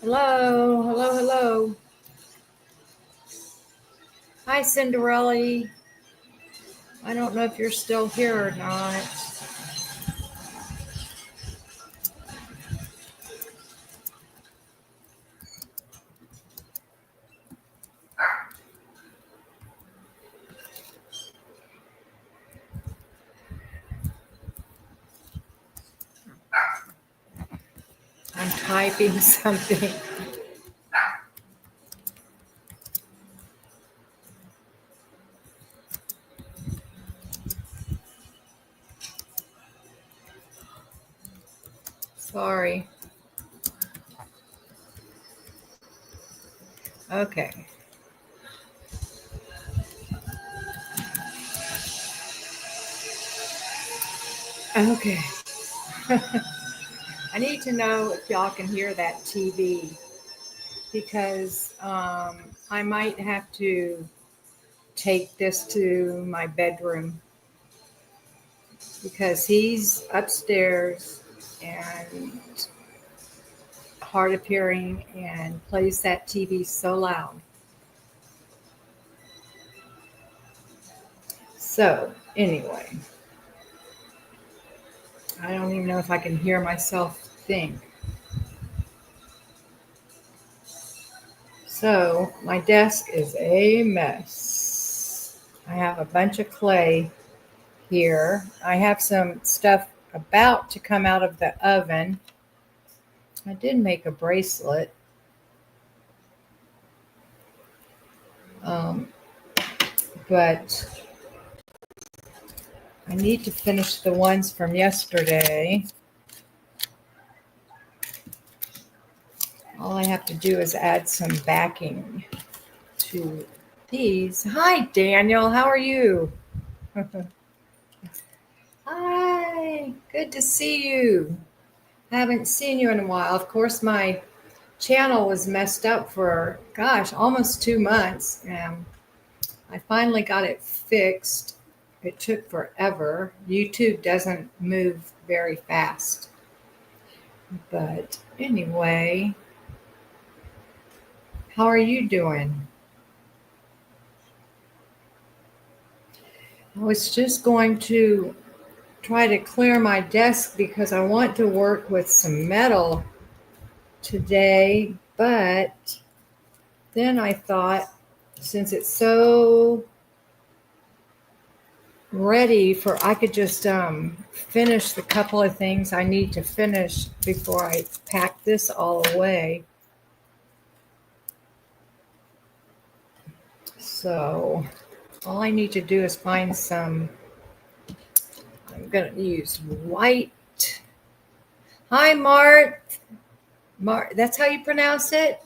Hello, hello, hello. Hi, Cinderella. I don't know if you're still here or not. I'm typing something. Sorry. Okay. Okay. I need to know if y'all can hear that TV because I might have to take this to my bedroom because he's upstairs and hard of hearing and plays that TV so loud. So, anyway, I don't even know if I can hear myself think. So, my desk is a mess. I have a bunch of clay here. I have some stuff about to come out of the oven. I did make a bracelet. But I need to finish the ones from yesterday. All I have to do is add some backing to these. Hi, Daniel. How are you? Hi. Good to see you. Haven't seen you in a while. Of course, my channel was messed up for, gosh, almost 2 months. And I finally got it fixed. It took forever. YouTube doesn't move very fast. But anyway, how are you doing? I was just going to try to clear my desk because I want to work with some metal today, but then I thought since it's so ready for, I could just finish the couple of things I need to finish before I pack this all away. So all I need to do is find some, I'm going to use white. Hi, Mart. Mart, that's how you pronounce it?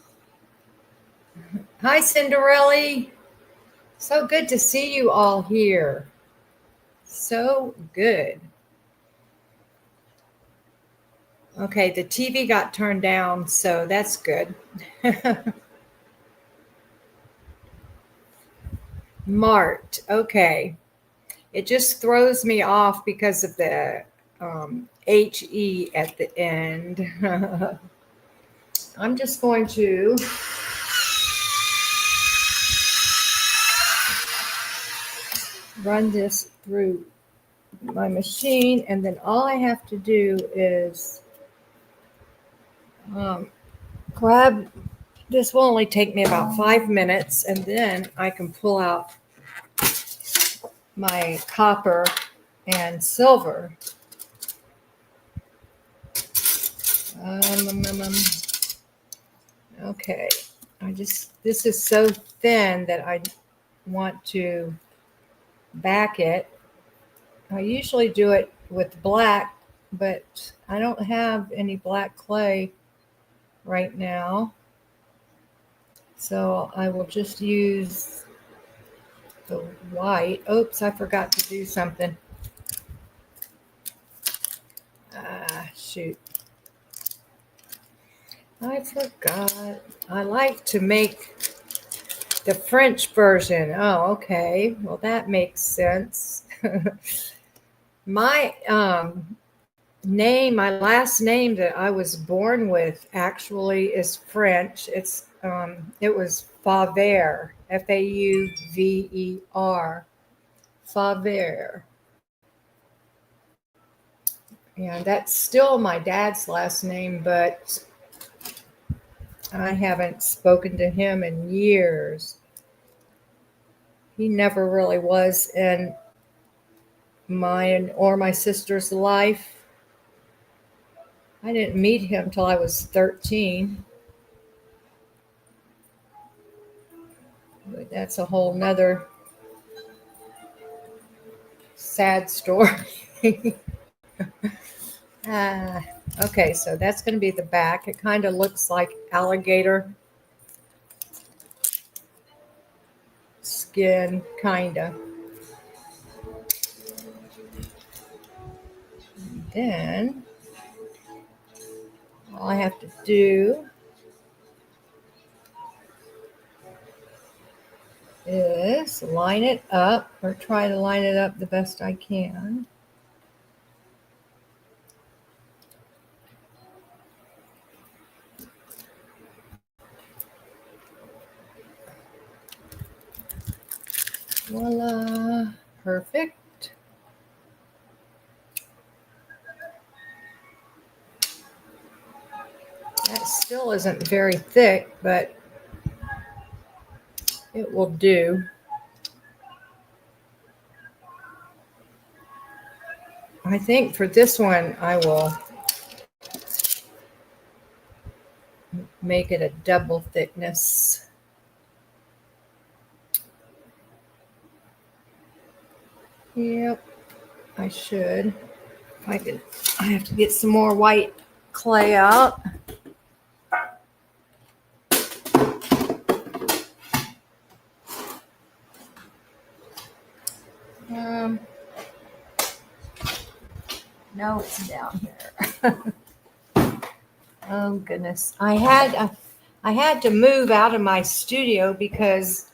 Hi, Cinderella. So good to see you all here. So good. Okay, the TV got turned down, so that's good. Mart. Okay. It just throws me off because of the HE at the end. I'm just going to run this through my machine, and then all I have to do is grab, this will only take me about 5 minutes, and then I can pull out my copper and silver. Okay, this is so thin that I want to back it. I usually do it with black, but I don't have any black clay right now. So I will just use the white. Oops, I forgot to do something. Shoot. I forgot. I like to make the French version. Oh, okay. Well, that makes sense. My my last name that I was born with actually is French. It was Favre, Fauver, Favre. And that's still my dad's last name, but I haven't spoken to him in years. He never really was in mine or my sister's life. I didn't meet him till I was 13. But that's a whole nother sad story. Ah, okay, so that's going to be the back. It kind of looks like alligator skin, kind of. Then all I have to do is line it up, or try to line it up the best I can. Voila, perfect. That still isn't very thick, but it will do. I think for this one, I will make it a double thickness. Yep, I should. I have to get some more white clay out. No, it's down here. Oh goodness, I had to move out of my studio because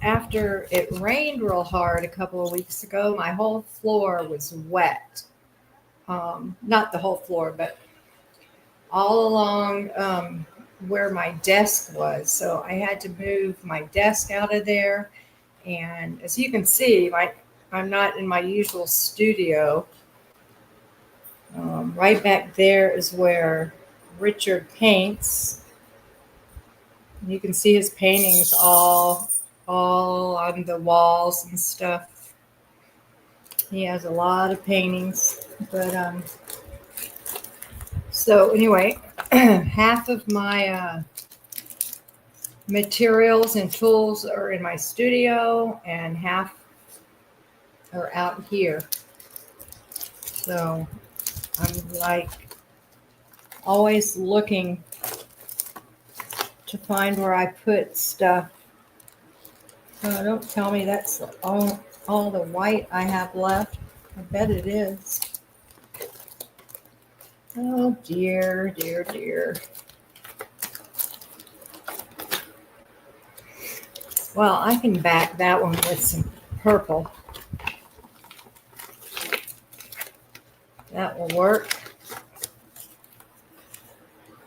after it rained real hard a couple of weeks ago, my whole floor was wet. Not the whole floor, but all along where my desk was. So I had to move my desk out of there. And as you can see, I'm not in my usual studio. Right back there is where Richard paints. You can see his paintings all on the walls and stuff. He has a lot of paintings, but so anyway, half of my materials and tools are in my studio and half are out here. So I'm like always looking to find where I put stuff. So don't tell me that's all the white I have left. I bet it is. Oh dear, dear, dear. Well, I can back that one with some purple. That will work.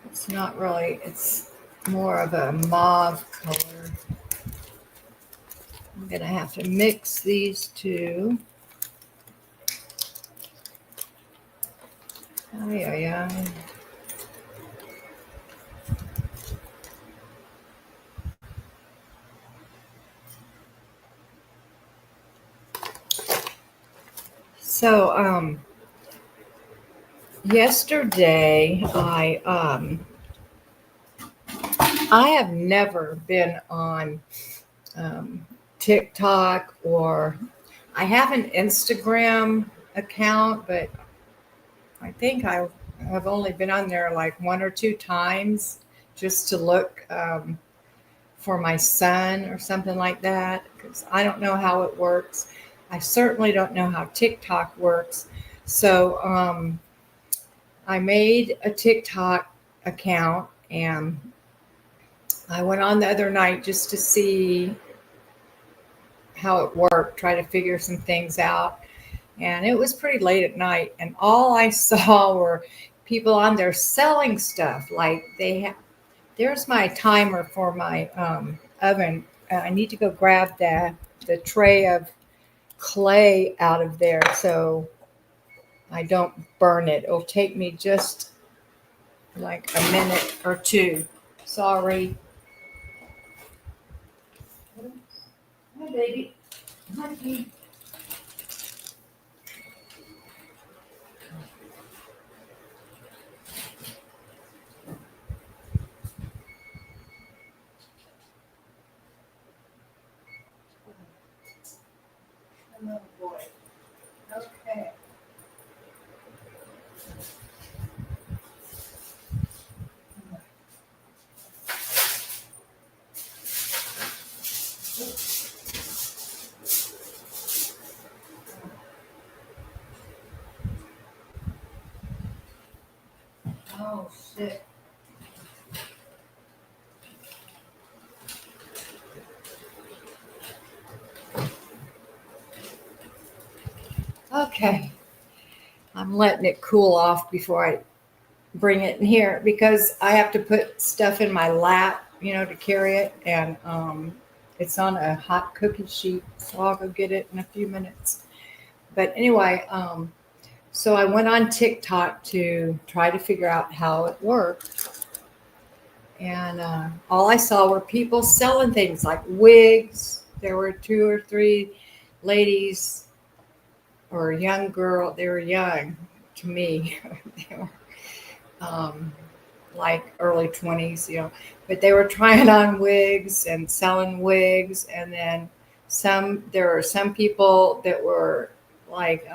It's not really, it's more of a mauve color. I'm going to have to mix these two. Ay, ay, ay. So, yesterday I have never been on TikTok, or I have an Instagram account, but I think I've only been on there like one or two times just to look for my son or something like that, because I don't know how it works. I certainly don't know how TikTok works. So I made a TikTok account and I went on the other night just to see how it worked, try to figure some things out. and it was pretty late at night, and all I saw were people on there selling stuff. Like they have, there's my timer for my oven. I need to go grab the tray of clay out of there so I don't burn it. It'll take me just like a minute or two. Sorry. Hi, baby. Hi, baby. Oh boy. Okay. Oh shit. Okay. I'm letting it cool off before I bring it in here because I have to put stuff in my lap, to carry it, and it's on a hot cookie sheet, so I'll go get it in a few minutes. But anyway, so I went on TikTok to try to figure out how it worked, and all I saw were people selling things like wigs. There were 2 or 3 ladies or a young girl. They were young to me. They were like early 20s, but they were trying on wigs and selling wigs. And then there were some people that were like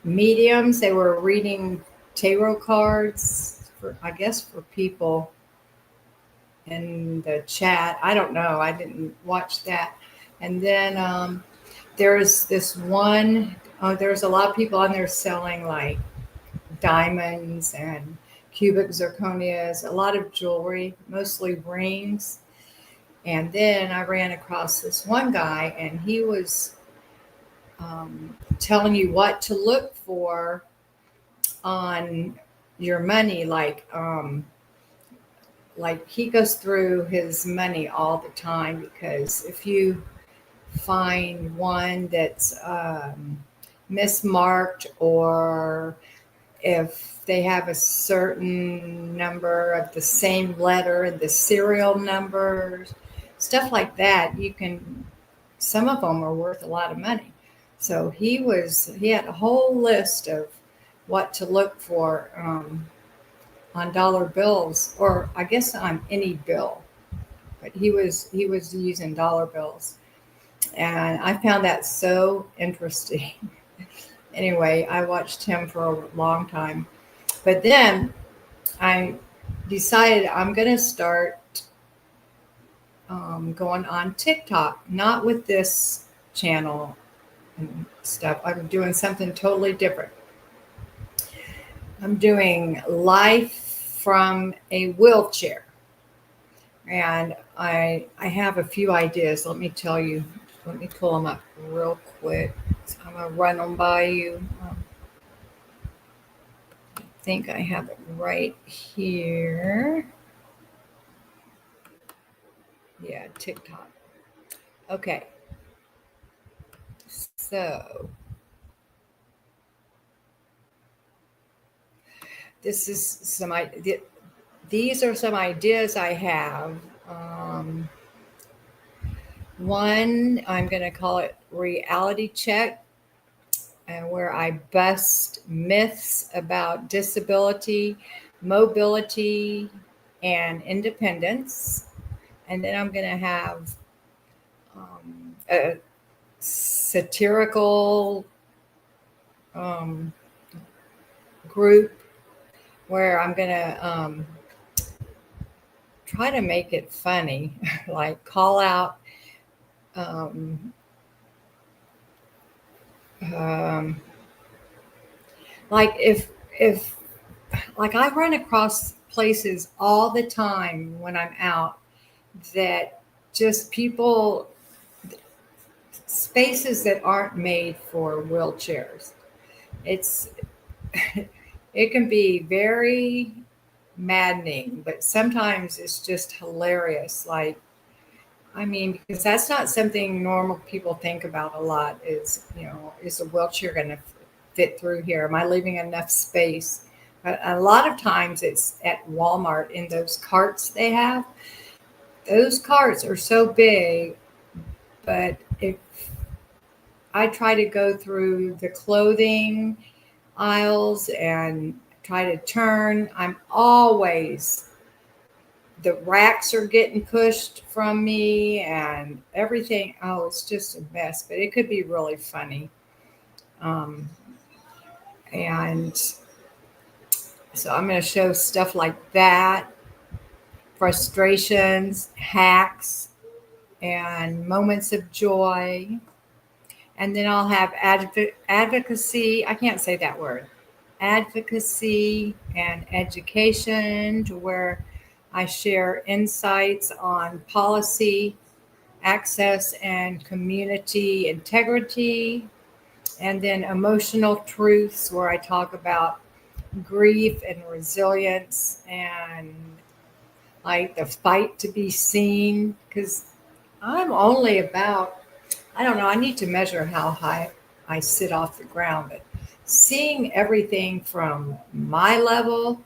mediums. They were reading tarot cards for, I guess, for people in the chat. I don't know. I didn't watch that. And then there's this one, there's a lot of people on there selling like diamonds and cubic zirconias, a lot of jewelry, mostly rings. And then I ran across this one guy, and he was telling you what to look for on your money. Like he goes through his money all the time, because if you find one that's mismarked, or if they have a certain number of the same letter and the serial numbers, stuff like that, some of them are worth a lot of money. So he had a whole list of what to look for on dollar bills, or I guess on any bill, but he was using dollar bills, and I found that so interesting. Anyway, I watched him for a long time, but then I decided I'm going to start going on TikTok, not with this channel and stuff. I'm doing something totally different. I'm doing life from a wheelchair, and I have a few ideas. Let me tell you. Let me pull them up real quick. So I'm gonna run them by you. I think I have it right here. Yeah, TikTok. Okay. So this is these are some ideas I have. One, I'm going to call it reality check, and where I bust myths about disability, mobility, and independence. And then I'm going to have a satirical group where I'm going to try to make it funny, like call out like if like I run across places all the time when I'm out that just people spaces that aren't made for wheelchairs. It's it can be very maddening, but sometimes it's just hilarious. Like, I mean, because that's not something normal people think about a lot is, is a wheelchair going to fit through here? Am I leaving enough space? But a lot of times it's at Walmart in those carts they have. Those carts are so big, but if I try to go through the clothing aisles and try to turn, I'm always, the racks are getting pushed from me and everything. Oh, it's just a mess, but it could be really funny. Um, and so I'm going to show stuff like that, frustrations, hacks, and moments of joy. And then I'll have advocacy. I can't say that word. Advocacy and education, to where I share insights on policy, access, and community integrity. And then emotional truths, where I talk about grief and resilience and like the fight to be seen. Because I'm only about, I don't know, I need to measure how high I sit off the ground, but seeing everything from my level,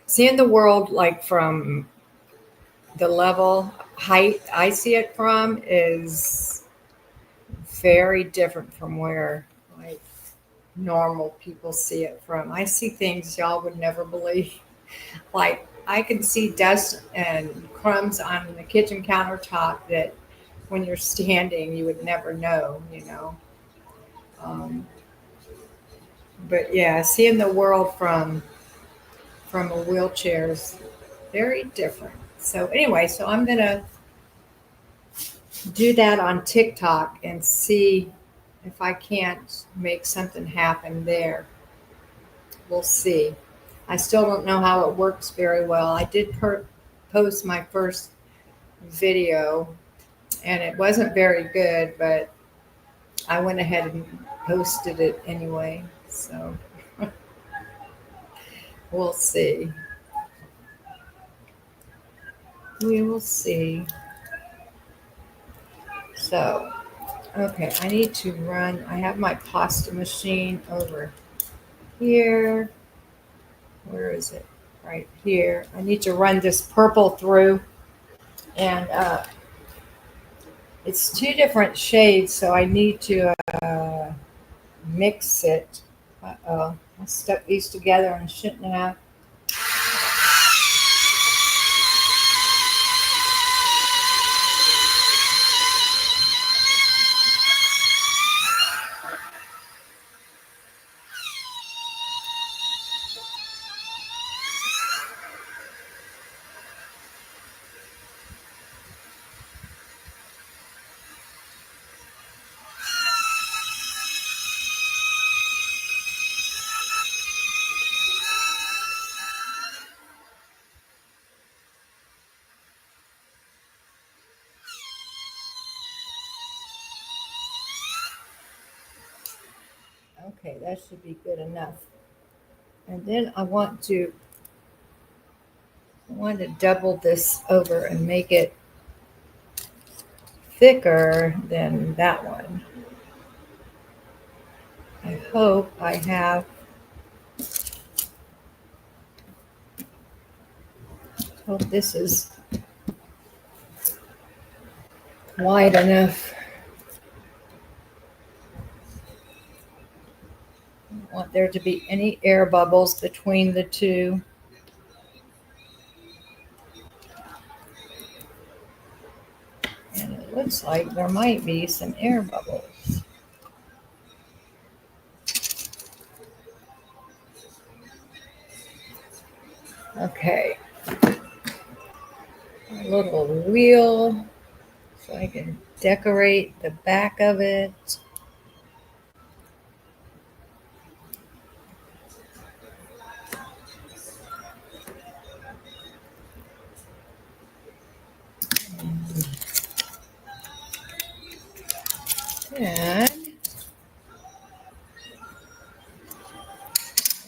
seeing the world like from the level height I see it from is very different from where like normal people see it from. I see things y'all would never believe. Like I can see dust and crumbs on the kitchen countertop that when you're standing you would never know. Um, but yeah, seeing the world from a wheelchair is very different. So anyway, so I'm gonna do that on TikTok and see if I can't make something happen there. We'll see. I still don't know how it works very well. I did post my first video and it wasn't very good, but I went ahead and posted it anyway. So we'll see. We will see. So, okay, I need to run. I have my pasta machine over here. Where is it? Right here. I need to run this purple through. And it's two different shades, so I need to mix it. Uh-oh. I stuck these together and shouldn't have. Okay, that should be good enough. And then I want to double this over and make it thicker than that one. I hope I have. Hope this is wide enough. I don't want there to be any air bubbles between the two. And it looks like there might be some air bubbles. Okay. A little wheel so I can decorate the back of it.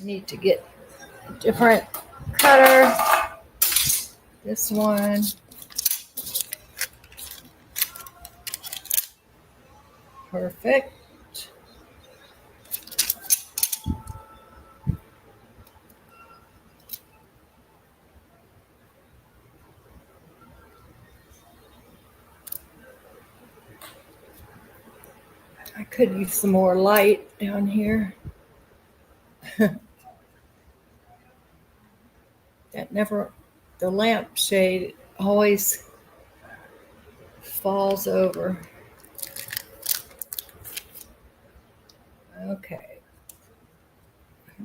Need to get a different cutter. This one. Perfect. I could use some more light down here. The lampshade always falls over. Okay.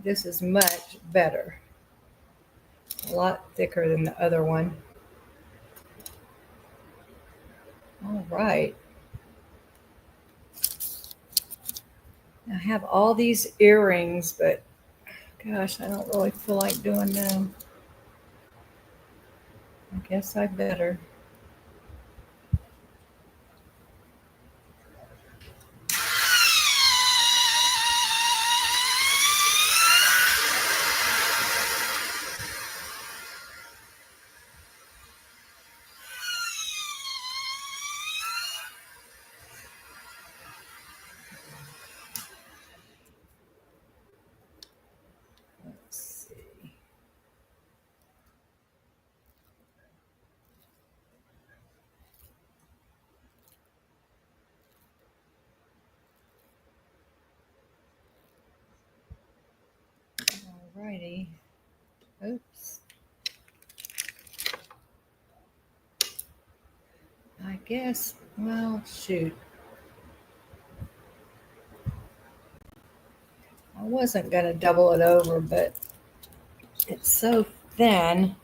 This is much better. A lot thicker than the other one. All right. I have all these earrings, but gosh, I don't really feel like doing them. I guess I better. Let's see. All righty. Oops. I guess, well, shoot. I wasn't going to double it over, but it's so thin.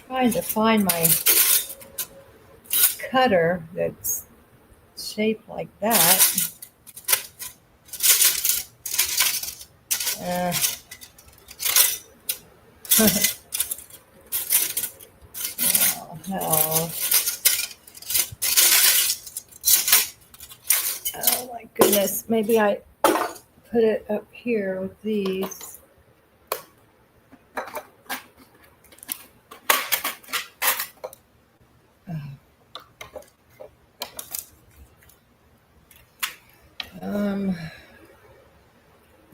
Trying to find my cutter that's shaped like that. Oh, hell. Oh my goodness. Maybe I put it up here with these.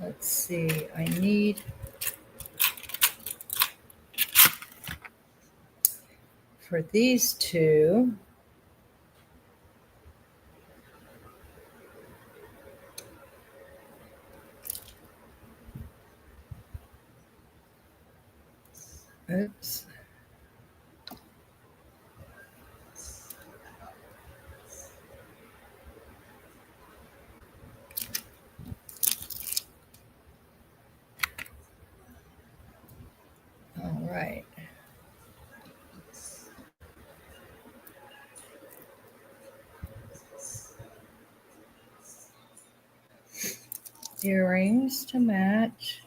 Let's see. I need for these two. Oops. All right. Earrings to match.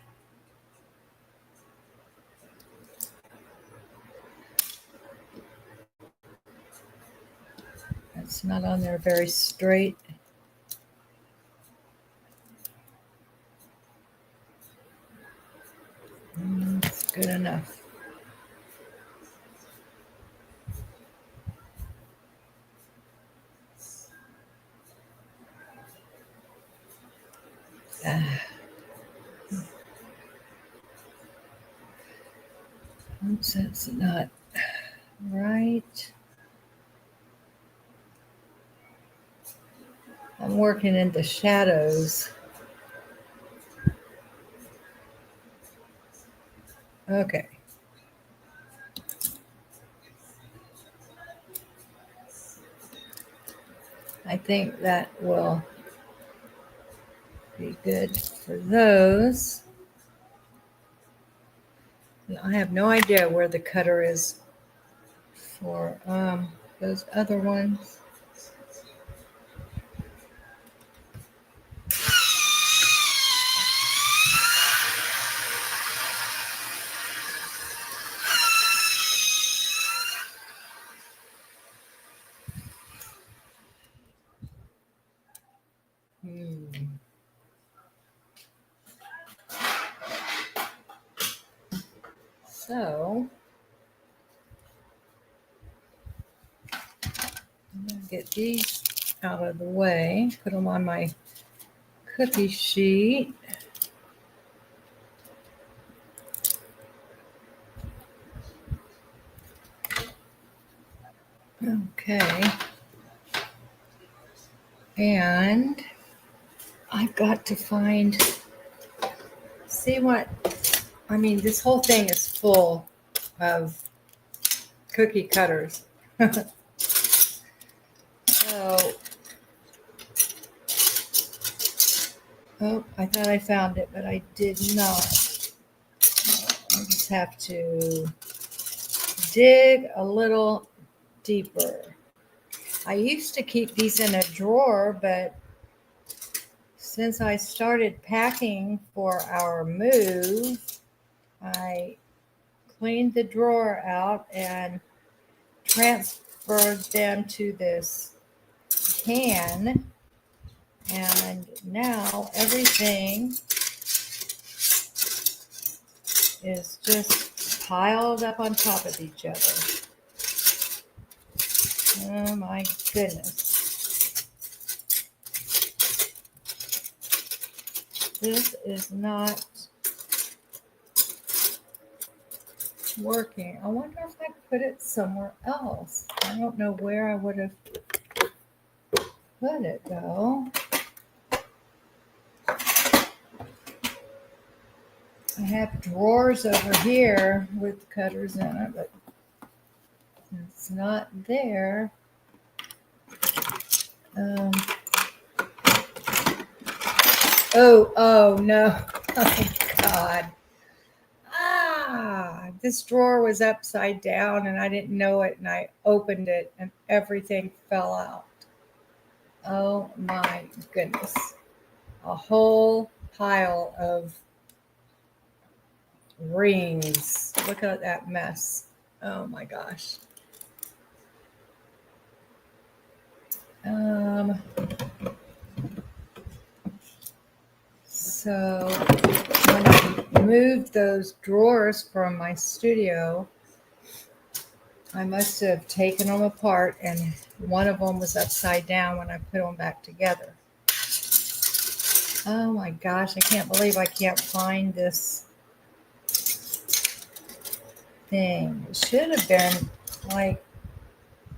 It's not on there very straight. It's good enough. Oops, that's not right. I'm working in the shadows. Okay. I think that will be good for those. I have no idea where the cutter is for those other ones. So I'm going to get these out of the way, put them on my cookie sheet. Okay. And I've got to see what, I mean, this whole thing is full of cookie cutters. So, oh, I thought I found it, but I did not. I just have to dig a little deeper. I used to keep these in a drawer, but since I started packing for our move, I cleaned the drawer out and transferred them to this can, and now everything is just piled up on top of each other. Oh my goodness. This is not working. I wonder if I put it somewhere else. I don't know where I would have put it though. I have drawers over here with cutters in it, but it's not there. Oh no. Oh God. This drawer was upside down and I didn't know it, and I opened it and everything fell out. Oh my goodness. A whole pile of rings. Look at that mess. Oh my gosh. So when I moved those drawers from my studio, I must have taken them apart, and one of them was upside down when I put them back together. Oh my gosh, I can't believe I can't find this thing. It should have been like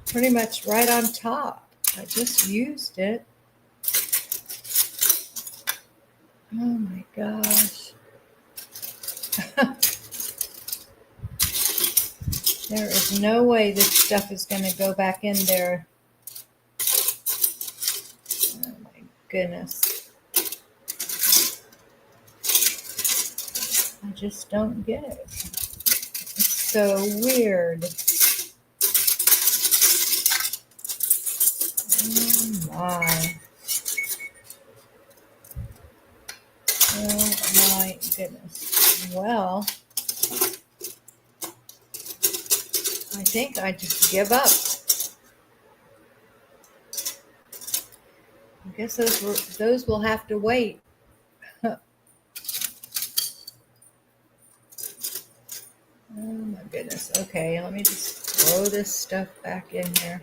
pretty much right on top. I just used it. Oh my gosh. There is no way this stuff is going to go back in there. Oh my goodness. I just don't get it. It's so weird. Oh my. Oh my goodness. Well, I think I just give up. I guess those will have to wait. Oh my goodness. Okay, let me just throw this stuff back in here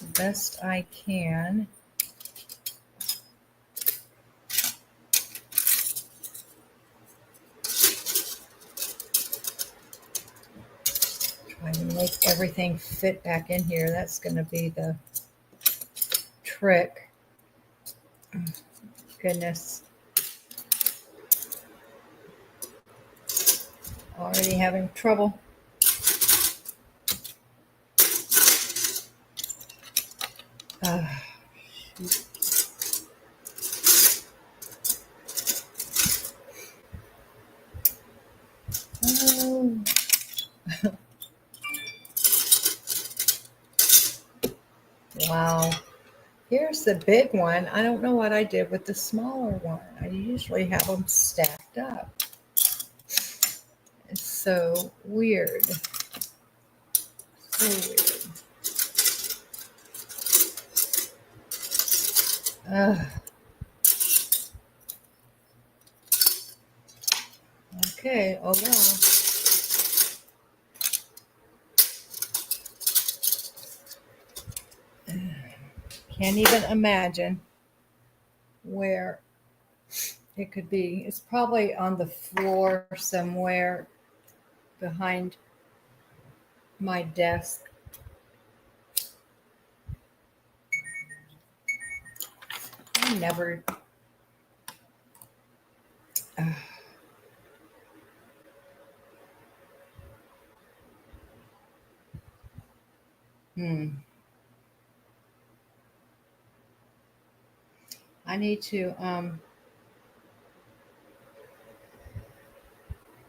the best I can. Trying to make everything fit back in here. That's going to be the trick. Oh, goodness. Already having trouble. Shoot. Oh. Wow. Here's the big one. I don't know what I did with the smaller one. I usually have them stacked up. It's so weird. So weird. Okay, oh well. Can't even imagine where it could be. It's probably on the floor somewhere behind my desk. I never. Uh, hmm. I need to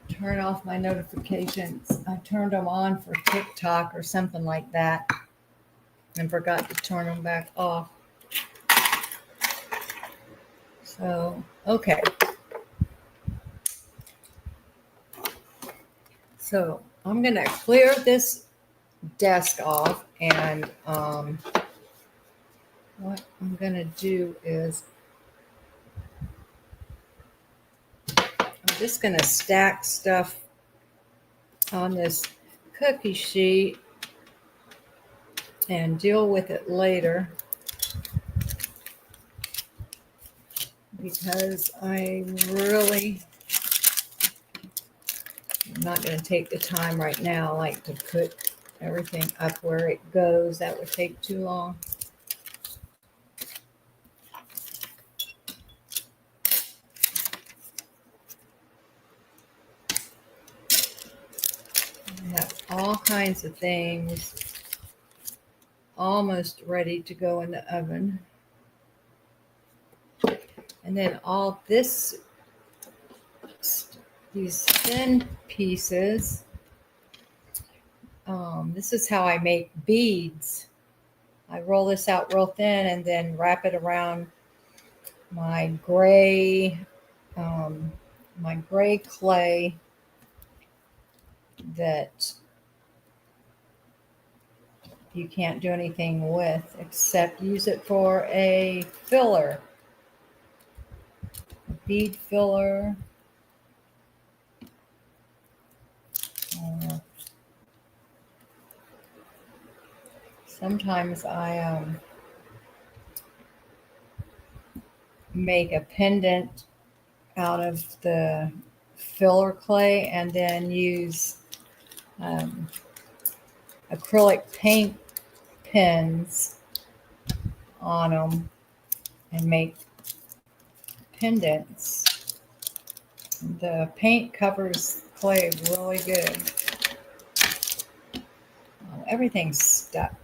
turn off my notifications. I turned them on for TikTok or something like that and forgot to turn them back off. So, okay. So I'm going to clear this desk off, and what I'm going to do is I'm just going to stack stuff on this cookie sheet and deal with it later, because I really am not going to take the time right now, like to put everything up where it goes. That would take too long. I have all kinds of things almost ready to go in the oven. And then all this, these thin pieces, this is how I make beads. I roll this out real thin and then wrap it around my gray clay that you can't do anything with except use it for a filler, a bead filler. Sometimes I make a pendant out of the filler clay and then use acrylic paint pens on them and make pendants. The paint covers clay really good. Oh, everything's stuck.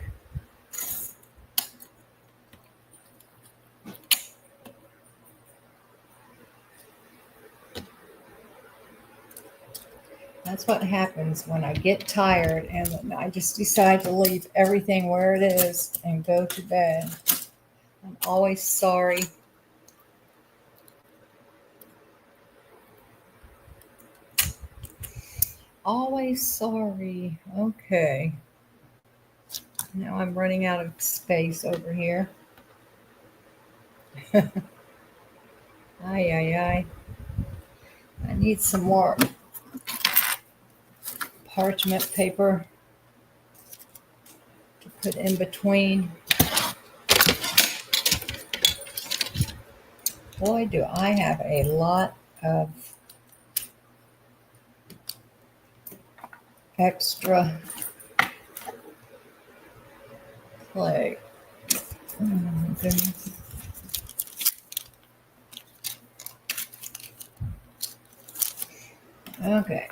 That's what happens when I get tired and I just decide to leave everything where it is and go to bed. I'm always sorry. Always sorry. Okay. Now I'm running out of space over here. Ay, ay, ay. I need some more parchment paper to put in between. Boy, do I have a lot of extra clay. Oh my goodness. Okay.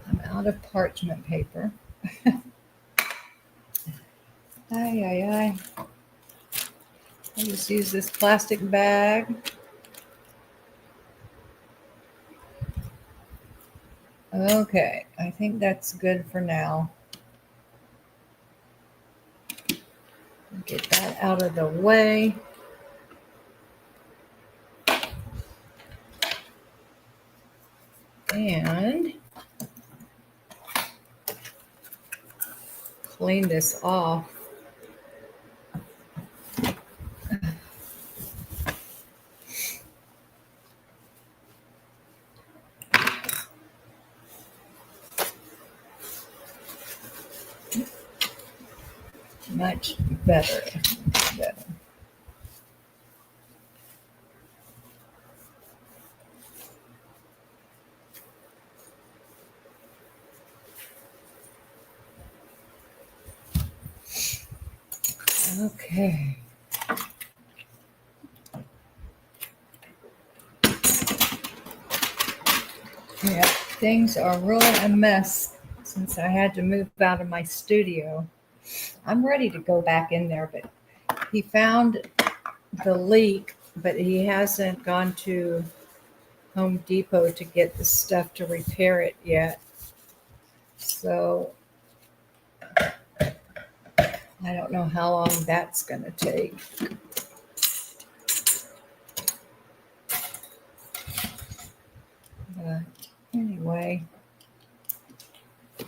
I'm out of parchment paper. Ay, ay, ay. I just use this plastic bag. Okay, I think that's good for now. Get that out of the way. And clean this off. Much better. Better. Okay. Yeah, things are really a mess since I had to move out of my studio. I'm ready to go back in there, but he found the leak, but he hasn't gone to Home Depot to get the stuff to repair it yet. So I don't know how long that's going to take. Anyway,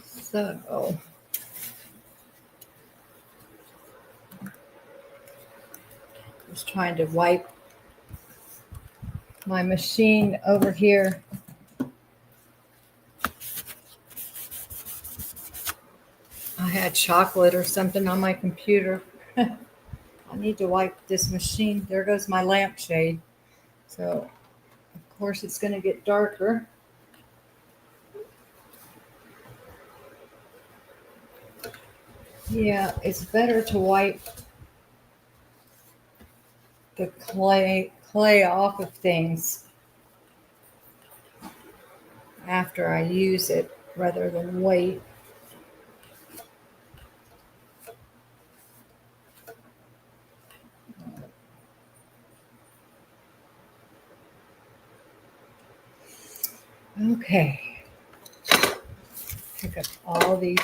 so I was trying to wipe my machine over here. I had chocolate or something on my computer. I need to wipe this machine. There goes my lampshade. So, of course, it's going to get darker. Yeah, it's better to wipe the clay off of things after I use it rather than wait. Okay. Pick up all this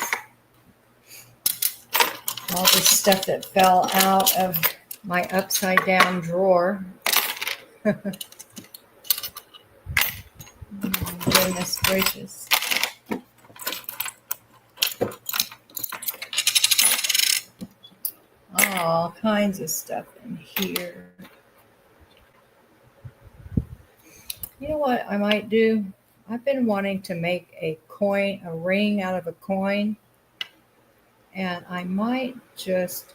stuff that fell out of my upside down drawer. Goodness gracious. All kinds of stuff in here. You know what I might do? I've been wanting to make a ring out of a coin, and I might just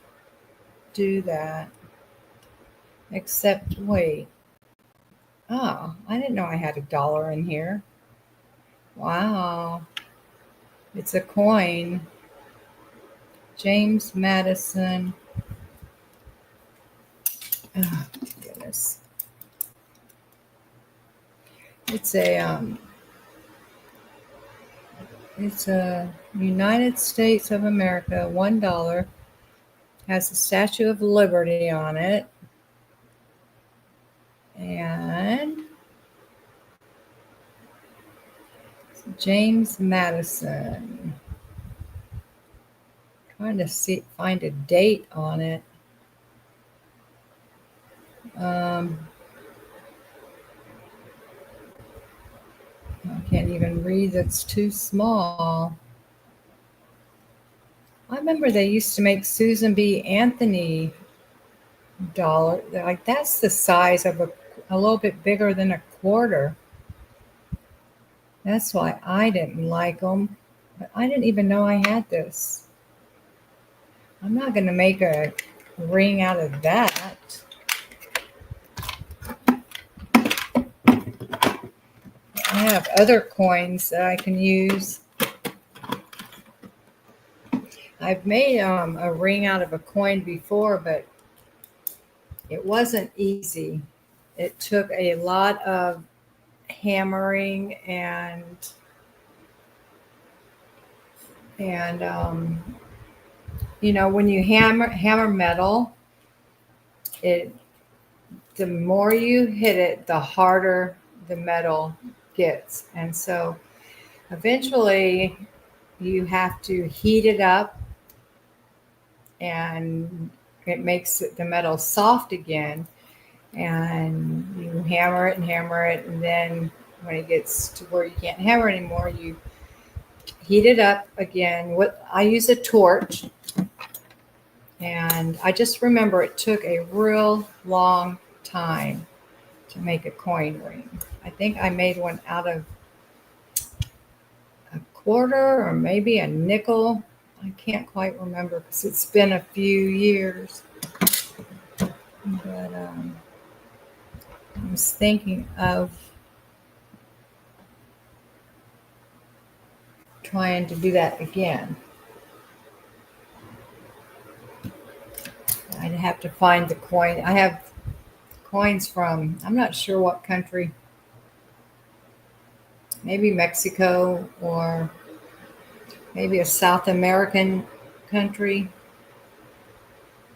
do that. Except, wait. Oh, I didn't know I had $1 in here. Wow. It's a coin. James Madison. Oh, goodness. It's a United States of America, $1. Has the Statue of Liberty on it. And James Madison. Trying to find a date on it. I can't even read. It's too small. I remember they used to make Susan B. Anthony dollar. Like that's the size of a little bit bigger than a quarter. That's why I didn't like them. But I didn't even know I had this. I'm not going to make a ring out of that. I have other coins that I can use. I've made a ring out of a coin before, but it wasn't easy. It took a lot of hammering and when you hammer metal, the more you hit it, the harder the metal gets. And so eventually you have to heat it up and it makes the metal soft again. And you hammer it, and then when it gets to where you can't hammer anymore, you heat it up again. I use a torch, and I just remember it took a real long time to make a coin ring. I think I made one out of a quarter or maybe a nickel. I can't quite remember because it's been a few years. But I was thinking of trying to do that again. I'd have to find the coin. I have coins from, I'm not sure what country, maybe Mexico or maybe a South American country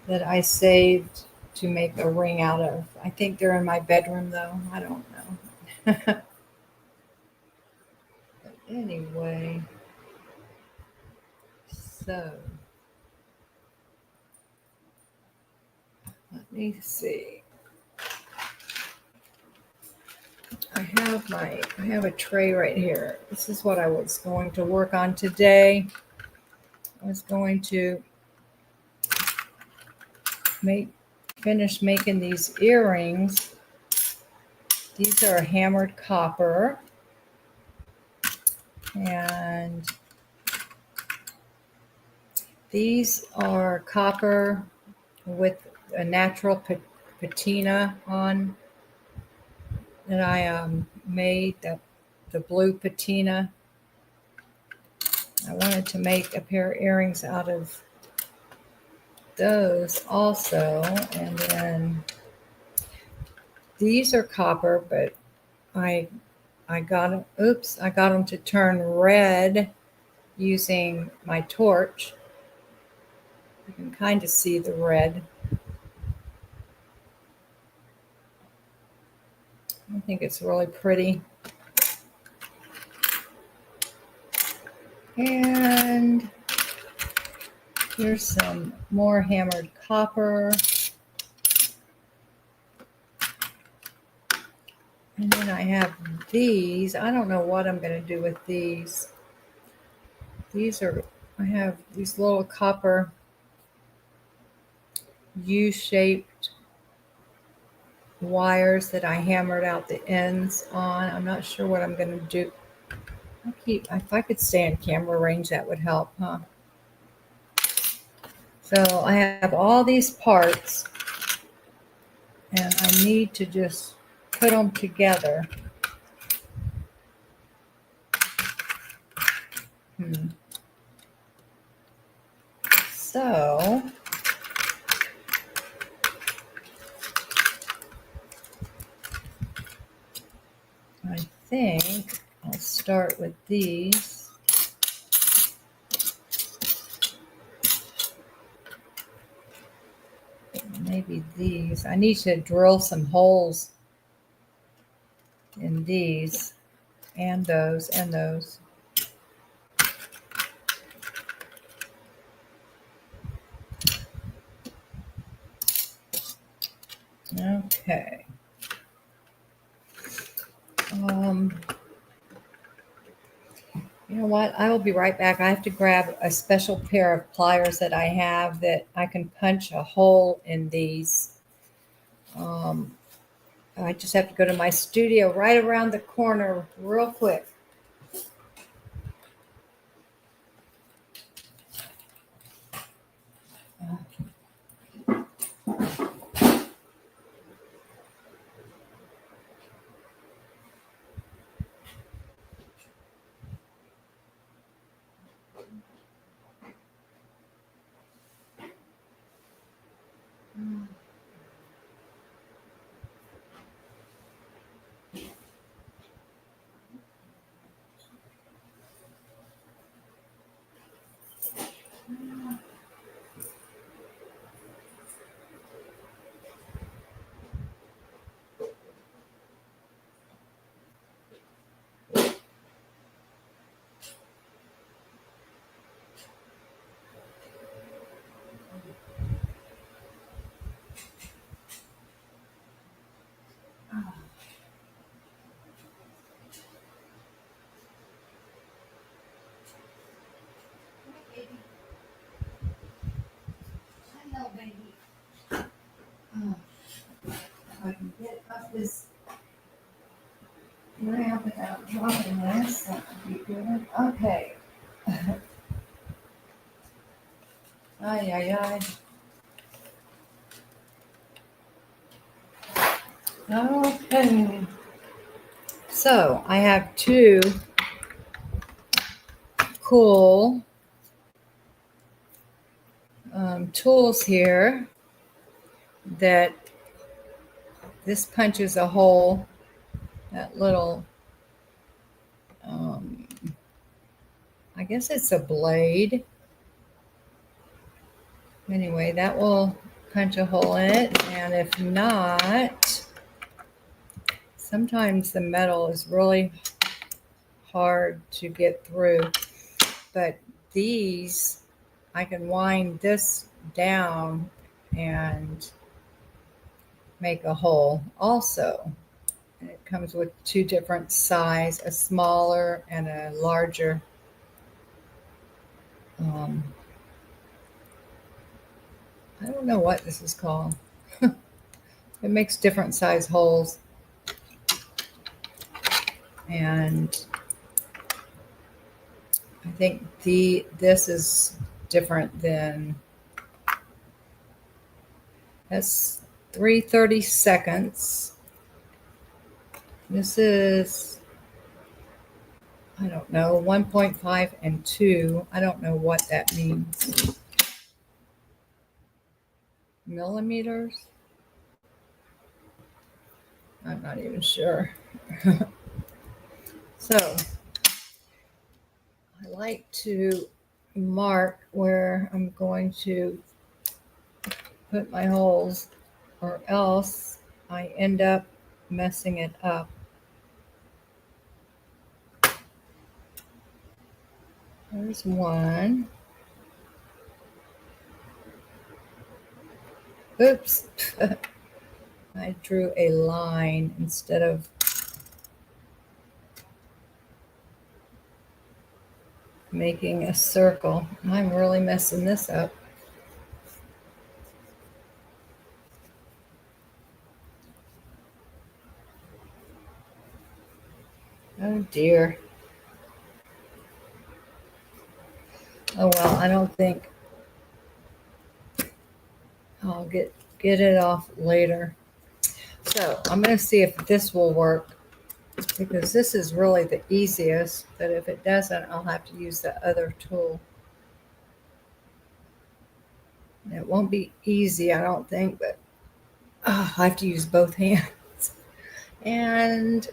that I saved to make a ring out of. I think they're in my bedroom though. I don't know. But anyway, so let me see. I have a tray right here. This is what I was going to work on today. I was going to finish making these earrings. These are hammered copper, and these are copper with a natural patina on that I made, the blue patina. I wanted to make a pair of earrings out of those also, and then these are copper, but I got them to turn red using my torch. You can kind of see the red. I think it's really pretty. And here's some more hammered copper. And then I have these. I don't know what I'm going to do with these. I have these little copper U-shaped wires that I hammered out the ends on. I'm not sure what I'm going to do. If I could stay in camera range, that would help, huh? So I have all these parts, and I need to just put them together. So I think I'll start with these. Maybe these. I need to drill some holes in these and those and those. Okay. You know what? I will be right back. I have to grab a special pair of pliers that I have that I can punch a hole in these. I just have to go to my studio right around the corner real quick. Hello, baby. Oh, if I can get up this ramp without dropping this, that would be good. Okay. Ay, ay, ay. Okay. So I have two cool tools here that this punches a hole, that little, I guess it's a blade. Anyway, that will punch a hole in it. And if not, sometimes the metal is really hard to get through. But these, I can wind this down and make a hole also. And it comes with two different size, a smaller and a larger. I don't know what this is called. It makes different size holes. And I think this is different than, that's 3/32. This is, I don't know, 1.5 and 2. I don't know what that means. Millimeters? I'm not even sure. So I like to mark where I'm going to put my holes, or else I end up messing it up. There's one. Oops. I drew a line instead of making a circle. I'm really messing this up. Oh dear. Oh well, I don't think I'll get it off later. So I'm going to see if this will work, because this is really the easiest, but if it doesn't, I'll have to use the other tool. It won't be easy, I don't think, but I have to use both hands. And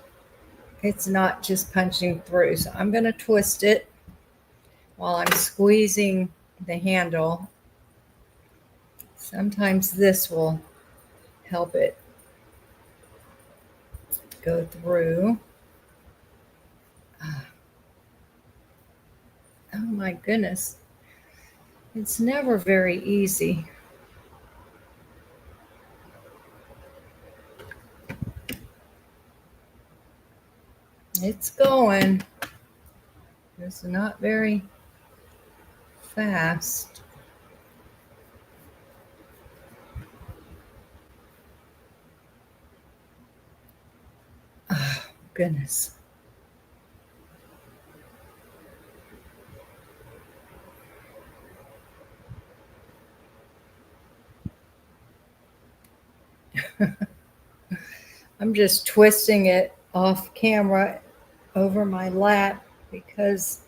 it's not just punching through. So I'm going to twist it while I'm squeezing the handle. Sometimes this will help it go through. Oh my goodness. It's never very easy. It's going. It's not very fast. Oh, goodness. I'm just twisting it off camera over my lap because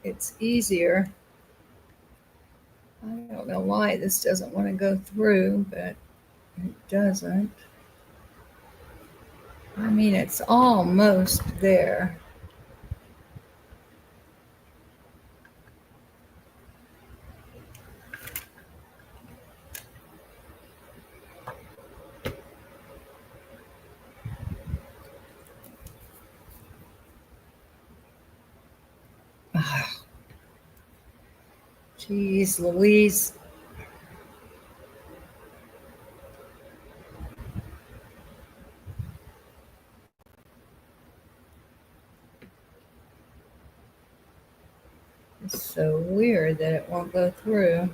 it's easier. I don't know why this doesn't want to go through, but it doesn't. I mean, it's almost there. Jeez Louise. It's so weird that it won't go through.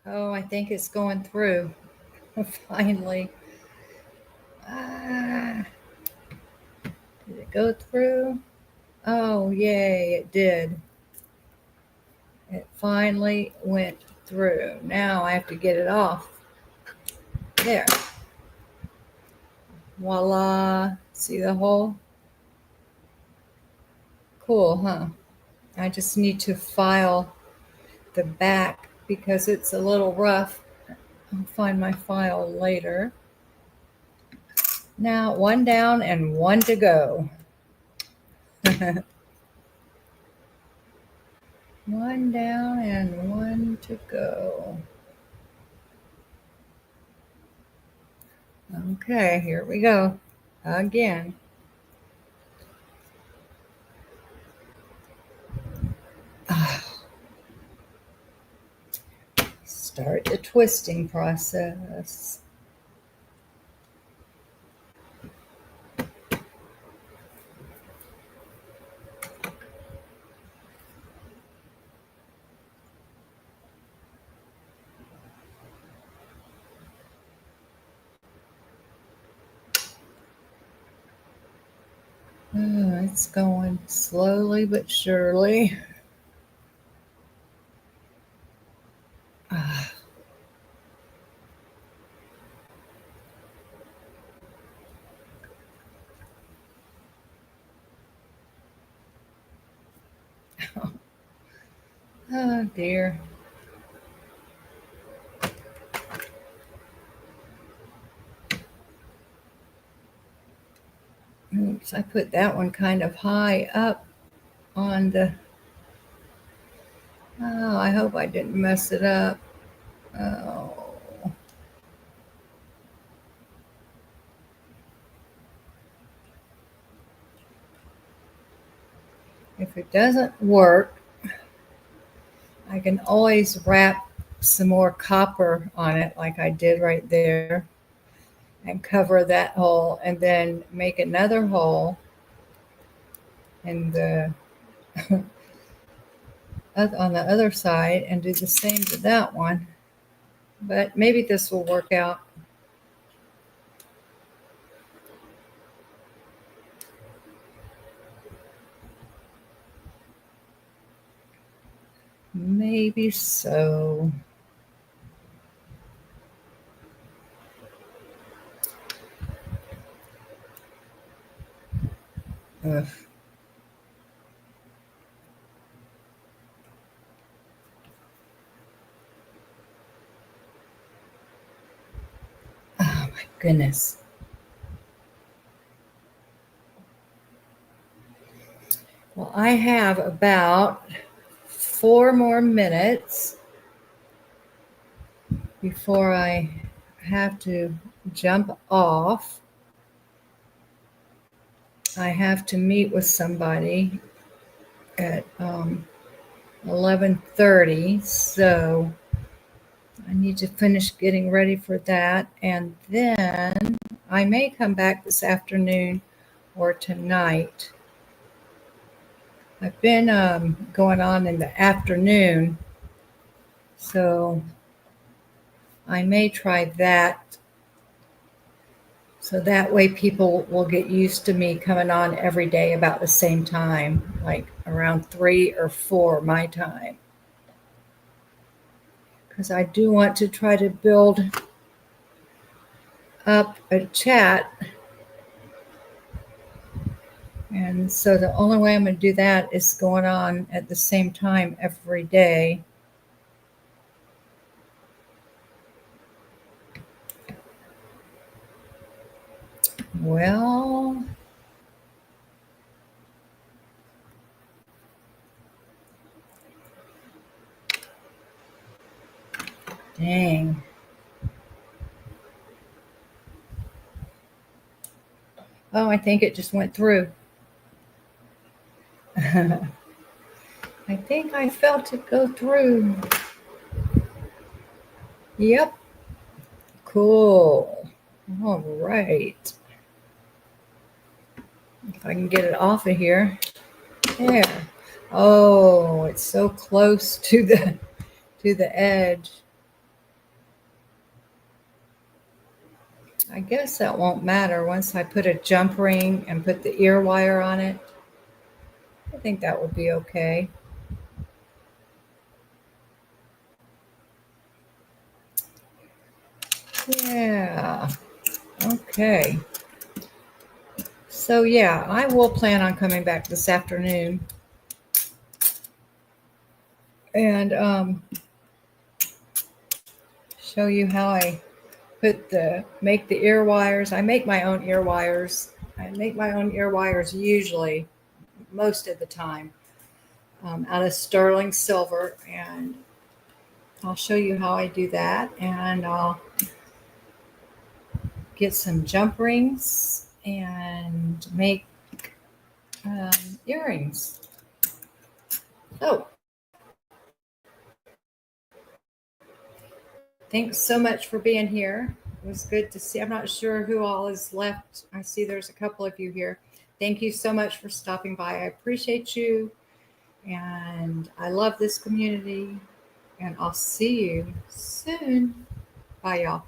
Oh, I think it's going through. Finally. Ah, did it go through? Oh, yay, it did. It finally went through. Now I have to get it off. There. Voila. See the hole? Cool, huh? I just need to file the back because it's a little rough. I'll find my file later. Now, one down and one to go. One down and one to go. Okay, here we go. Again. Start the twisting process. Oh, it's going slowly but surely. Ah. Oh dear. Oops, I put that one kind of high up on the... Oh, I hope I didn't mess it up. Oh. If it doesn't work, I can always wrap some more copper on it like I did right there and cover that hole and then make another hole in the on the other side and do the same to that one. But maybe this will work out. Maybe so. Ugh. Oh my goodness. Well, I have about 4 more minutes before I have to jump off. I have to meet with somebody at 11:30, so I need to finish getting ready for that, and then I may come back this afternoon or tonight. I've been going on in the afternoon, so I may try that. So that way people will get used to me coming on every day about the same time, like around 3 or 4 my time. Because I do want to try to build up a chat. And so the only way I'm going to do that is going on at the same time every day. Well, dang. Oh, I think it just went through. I think I felt it go through. Yep. Cool. All right. If I can get it off of here. There. Oh, it's so close to the edge. I guess that won't matter once I put a jump ring and put the ear wire on it. I think that will be okay. Yeah. Okay. So yeah, I will plan on coming back this afternoon and show you how I make the ear wires. I make my own ear wires. I make my own ear wires usually, most of the time, out of sterling silver, and I'll show you how I do that. And I'll get some jump rings and make um, earrings. So thanks so much for being here. It was good to see. I'm not sure who all is left. I see there's a couple of you here. Thank you so much for stopping by. I appreciate you. And I love this community. And I'll see you soon. Bye, y'all.